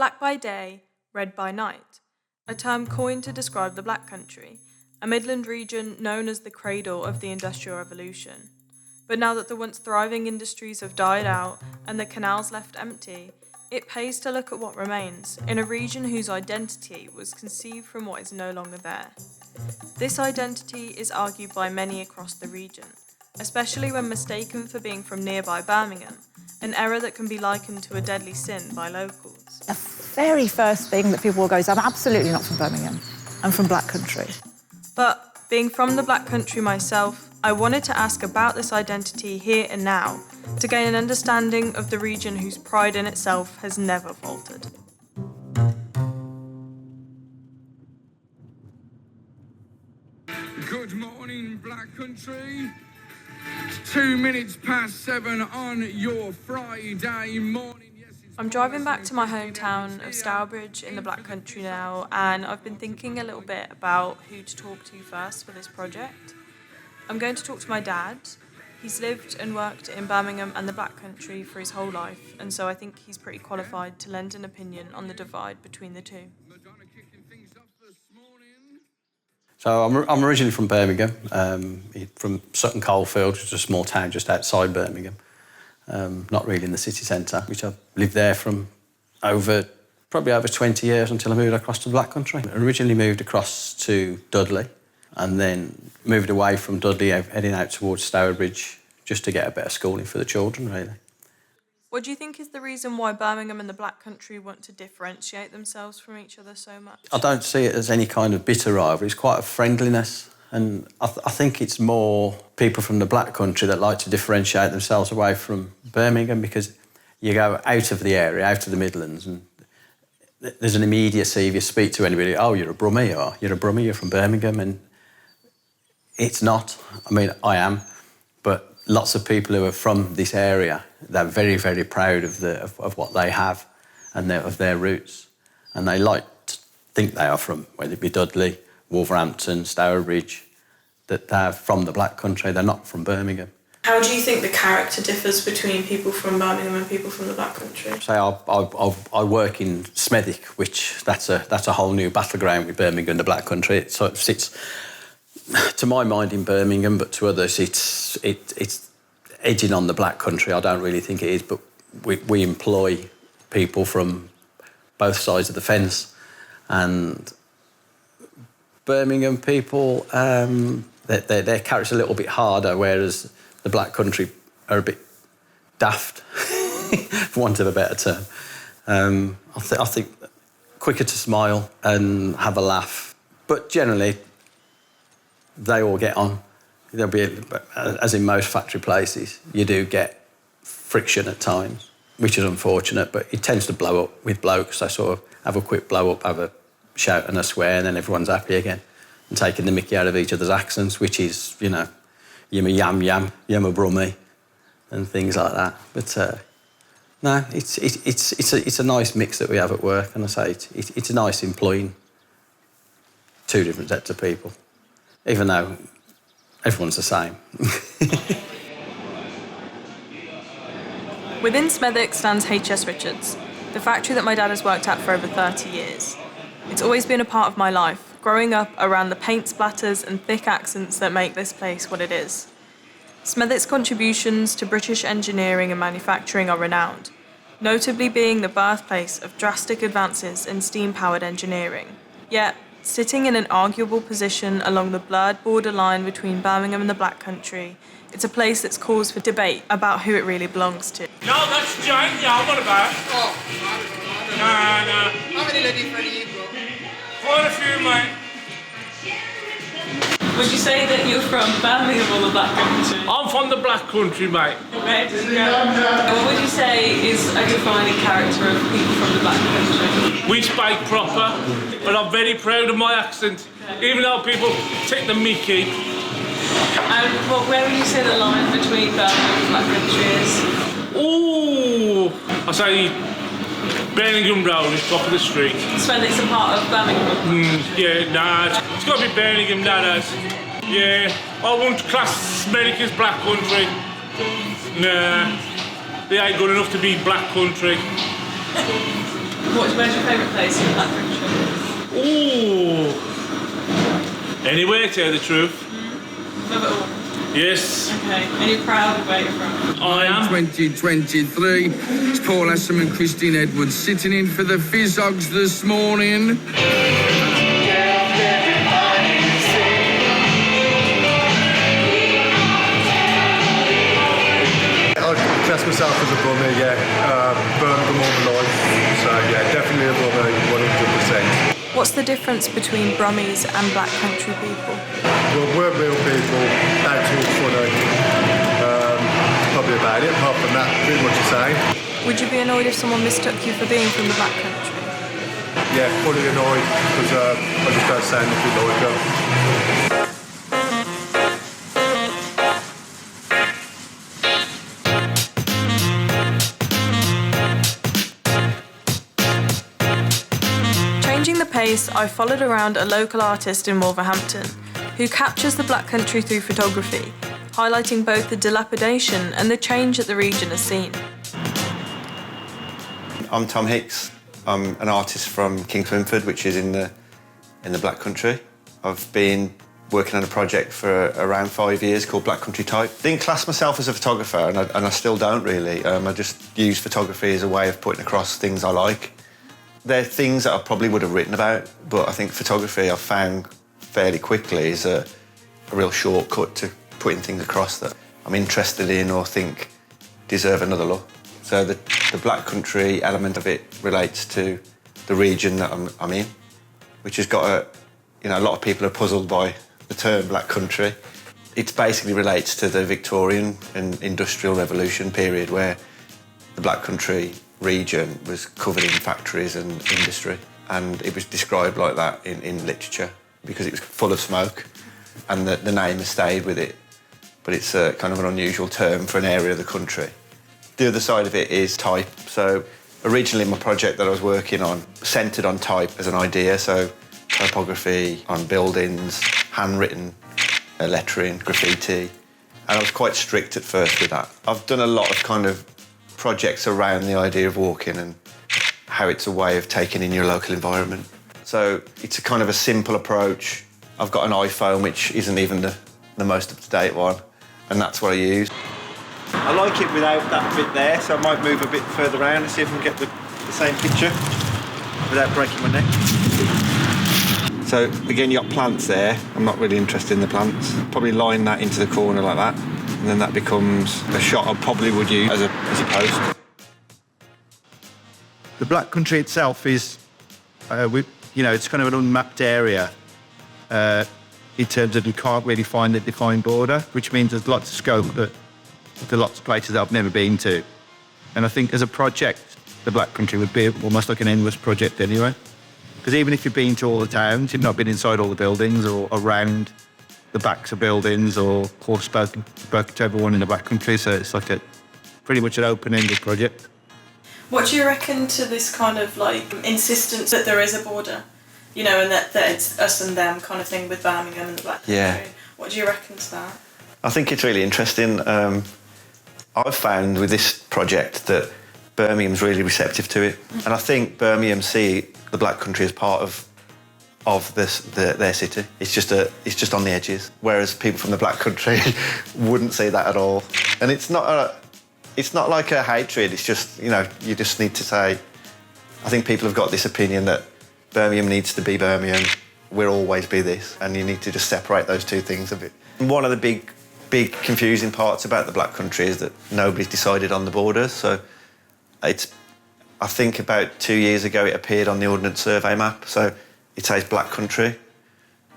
Black by day, red by night, a term coined to describe the Black Country, a Midland region known as the cradle of the Industrial Revolution. But now that the once thriving industries have died out and the canals left empty, it pays to look at what remains, in a region whose identity was conceived from what is no longer there. This identity is argued by many across the region, especially when mistaken for being from nearby Birmingham, an error that can be likened to a deadly sin by locals. The very first thing that people will go is, I'm absolutely not from Birmingham, I'm from Black Country. But being from the Black Country myself, I wanted to ask about this identity here and now to gain an understanding of the region whose pride in itself has never faltered. Good morning, Black Country. 2 minutes past 7 on your Friday morning. I'm driving back to my hometown of Stourbridge in the Black Country now, and I've been thinking a little bit about who to talk to first for this project. I'm going to talk to my dad. He's lived and worked in Birmingham and the Black Country for his whole life, and so I think he's pretty qualified to lend an opinion on the divide between the two. So I'm originally from Birmingham, from Sutton Coldfield, which is a small town just outside Birmingham. Not really in the city centre, which I've lived there from probably over 20 years until I moved across to the Black Country. I originally moved across to Dudley and then moved away from Dudley, heading out towards Stourbridge, just to get a better schooling for the children, really. What do you think is the reason why Birmingham and the Black Country want to differentiate themselves from each other so much? I don't see it as any kind of bitter rivalry. It's quite a friendliness. And I think it's more people from the Black Country that like to differentiate themselves away from Birmingham, because you go out of the area, out of the Midlands, and there's an immediacy if you speak to anybody, oh, you're a Brummie, or you're a Brummie, you're from Birmingham, and it's not. I mean, I am, but lots of people who are from this area, they're very, very proud of what they have and of their roots. And they like to think they are from, whether it be Dudley, Wolverhampton, Stourbridge, that they're from the Black Country, they're not from Birmingham. How do you think the character differs between people from Birmingham and people from the Black Country? Say I work in Smethwick, which that's a whole new battleground with Birmingham and the Black Country. It sort of sits, to my mind, in Birmingham, but to others it's edging on the Black Country. I don't really think it is, but we employ people from both sides of the fence, and Birmingham people, their character's a little bit harder, whereas the Black Country are a bit daft, for want of a better term. I think quicker to smile and have a laugh, but generally they all get on. There'll be, as in most factory places, you do get friction at times, which is unfortunate, but it tends to blow up with blokes. They sort of have a quick blow up, have a shout and a swear, and then everyone's happy again, and taking the mickey out of each other's accents, which is, you know, you're a yam, you're a Brummie, and things like that. But no, it's a nice mix that we have at work, and I say it's nice employing two different sets of people, even though everyone's the same. Within Smethwick stands HS Richards, the factory that my dad has worked at for over 30 years. It's always been a part of my life, growing up around the paint splatters and thick accents that make this place what it is. Smethwick's contributions to British engineering and manufacturing are renowned, notably being the birthplace of drastic advances in steam-powered engineering. Yet, sitting in an arguable position along the blurred borderline between Birmingham and the Black Country, it's a place that's cause for debate about who it really belongs to. No, that's Jane. Yeah, what about it? Oh, No. how many ladies for you, bro? Quite a few, mate. Would you say that you're from Birmingham or the Black Country? I'm from the Black Country, mate. Right, what would you say is a defining character of people from the Black Country? We speak proper, but I'm very proud of my accent. Even though people take the mickey. And where would you say the line between Birmingham and Black Country is? Ooh, I say Birmingham Road is top of the street. Smethwick's a part of Birmingham. Yeah, nah, it's got to be Birmingham, that is. Yeah, I wouldn't class Smethwick as Black Country. Nah, they ain't good enough to be Black Country. Where's your favourite place in the Black Country? Ooh. Anywhere, tell you the truth. Love it all. Yes. Okay. Are you proud of where you're from? I am. 2023. It's Paul Assam and Christine Edwards sitting in for the Fizzogs this morning. I'd class myself as a bummer, yeah. Birmingham all my life, so yeah, definitely a bummer, 100%. What's the difference between Brummies and Black Country people? Well, we're real people, they talk funny. Probably about it, apart from that, pretty much the same. Would you be annoyed if someone mistook you for being from the Black Country? Yeah, fully annoyed, because I just don't sound nothing like them. Changing the pace, I followed around a local artist in Wolverhampton who captures the Black Country through photography, highlighting both the dilapidation and the change that the region has seen. I'm Tom Hicks. I'm an artist from Kingswinford, which is in the Black Country. I've been working on a project for around 5 years called Black Country Type. Didn't class myself as a photographer, and I still don't really. I just use photography as a way of putting across things I like. They're things that I probably would have written about, but I think photography I've found fairly quickly is a real shortcut to putting things across that I'm interested in or think deserve another look. So the Black Country element of it relates to the region that I'm in, which has got a lot of people are puzzled by the term Black Country. It basically relates to the Victorian and Industrial Revolution period where the Black Country region was covered in factories and industry, and it was described like that in literature because it was full of smoke, and the name has stayed with it. But it's a kind of an unusual term for an area of the country. The other side of it is type. So originally my project that I was working on centred on type as an idea, so typography on buildings, handwritten lettering, graffiti, and I was quite strict at first with that. I've done a lot of kind of projects around the idea of walking and how it's a way of taking in your local environment. So it's a kind of a simple approach. I've got an iPhone, which isn't even the most up-to-date one, and that's what I use. I like it without that bit there, so I might move a bit further around and see if I can get the same picture without breaking my neck. So again, you got plants there. I'm not really interested in the plants. Probably line that into the corner like that, and then that becomes a shot I probably would use as a post. The Black Country itself is, it's kind of an unmapped area in terms of you can't really find a defined border, which means there's lots of scope that there are lots of places I've never been to. And I think as a project, the Black Country would be almost like an endless project anyway. Because even if you've been to all the towns, you've not been inside all the buildings or around the backs of buildings or spoken to everyone in the Black Country, so it's like pretty much an open-ended project. What do you reckon to this kind of insistence that there is a border, and that it's us and them kind of thing with Birmingham and the Black Country? Yeah. What do you reckon to that? I think it's really interesting. I've found with this project that Birmingham's really receptive to it, and I think Birmingham see the Black Country as part of their city. It's just on the edges, whereas people from the Black Country wouldn't see that at all. And it's not like a hatred. It's just you just need to say. I think people have got this opinion that Birmingham needs to be Birmingham. We'll always be this, and you need to just separate those two things a bit. And one of the big confusing parts about the Black Country is that nobody's decided on the borders. So I think about 2 years ago it appeared on the Ordnance Survey map. So it says Black Country,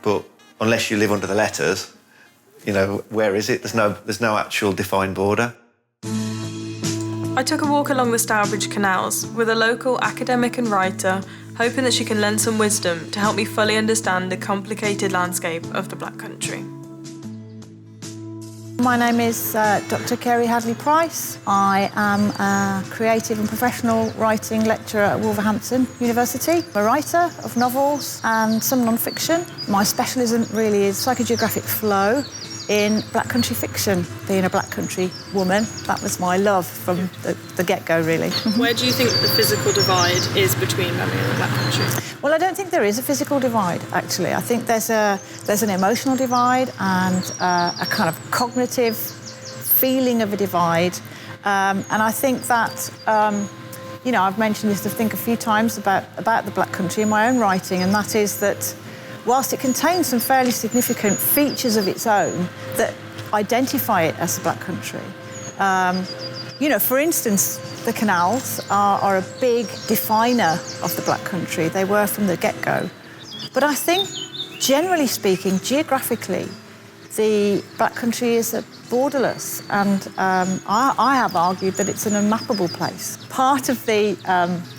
but unless you live under the letters, where is it? There's no actual defined border. I took a walk along the Stourbridge canals with a local academic and writer, hoping that she can lend some wisdom to help me fully understand the complicated landscape of the Black Country. My name is Dr. Kerry Hadley-Price. I am a creative and professional writing lecturer at Wolverhampton University. I'm a writer of novels and some non-fiction. My specialism really is psychogeographic flow in black country fiction. Being a black country woman, that was my love from the get-go, really. Where do you think the physical divide is between Birmingham and the black country? Well, I don't think there is a physical divide, actually. I think there's an emotional divide and a kind of cognitive feeling of a divide. And I think that, I've mentioned this, I think, a few times about the black country in my own writing, and that is that whilst it contains some fairly significant features of its own that identify it as a black country, for instance, the canals are a big definer of the black country. They were from the get-go. But I think, generally speaking, geographically, the black country is borderless, and I have argued that it's an unmappable place. Part of the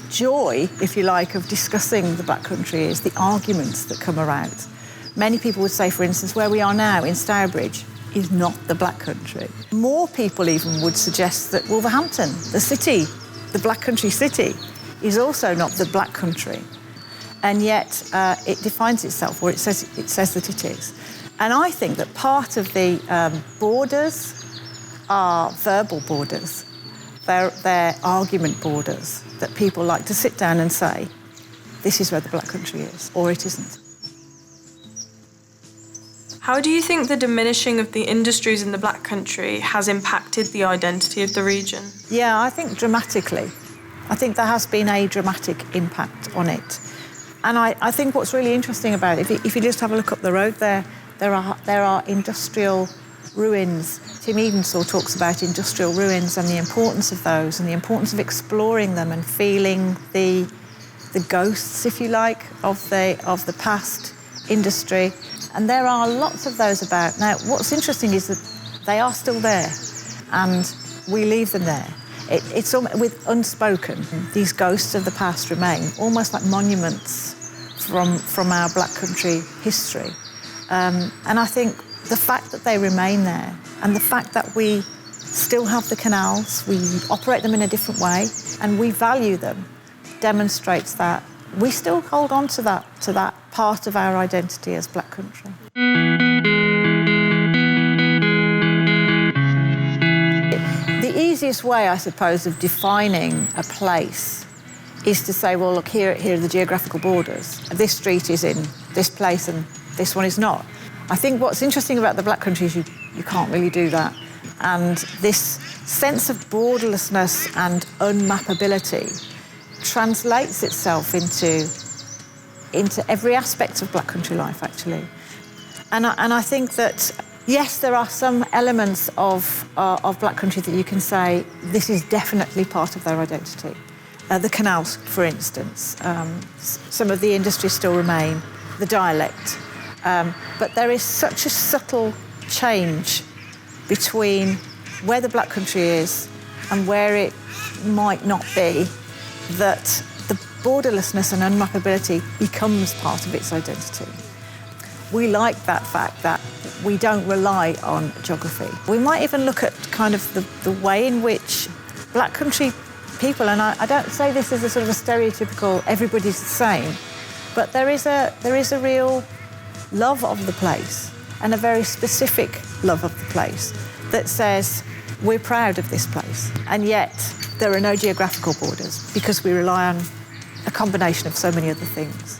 joy, if you like, of discussing the black country is the arguments that come around. Many people would say, for instance, where we are now in Stourbridge is not the black country. More people even would suggest that Wolverhampton, the city, the black country city, is also not the black country. And yet it defines itself, or it says that it is. And I think that part of the borders are verbal borders. They're argument borders that people like to sit down and say, this is where the black country is, or it isn't. How do you think the diminishing of the industries in the black country has impacted the identity of the region? Yeah, I think dramatically. I think there has been a dramatic impact on it. And I think what's really interesting about it, if you just have a look up the road there are industrial ruins. Tim Edensaw talks about industrial ruins and the importance of those and the importance of exploring them and feeling the ghosts, if you like, of the past industry. And there are lots of those about. Now, what's interesting is that they are still there and we leave them there. It's with unspoken. These ghosts of the past remain, almost like monuments from our black country history. And I think the fact that they remain there and the fact that we still have the canals, we operate them in a different way and we value them, demonstrates that we still hold on to that part of our identity as black country. The easiest way, I suppose, of defining a place is to say, well, look, here are the geographical borders. This street is in this place and this one is not. I think what's interesting about the black country is you can't really do that. And this sense of borderlessness and unmappability translates itself into every aspect of black country life, actually. And I think that, yes, there are some elements of black country that you can say this is definitely part of their identity. The canals, for instance. Some of the industries still remain, the dialect. But there is such a subtle change between where the black country is and where it might not be, that the borderlessness and unmappability becomes part of its identity. We like that fact that we don't rely on geography. We might even look at kind of the way in which black country people, and I don't say this as a sort of a stereotypical everybody's the same, but there is a real love of the place and a very specific love of the place that says we're proud of this place, and yet there are no geographical borders because we rely on a combination of so many other things.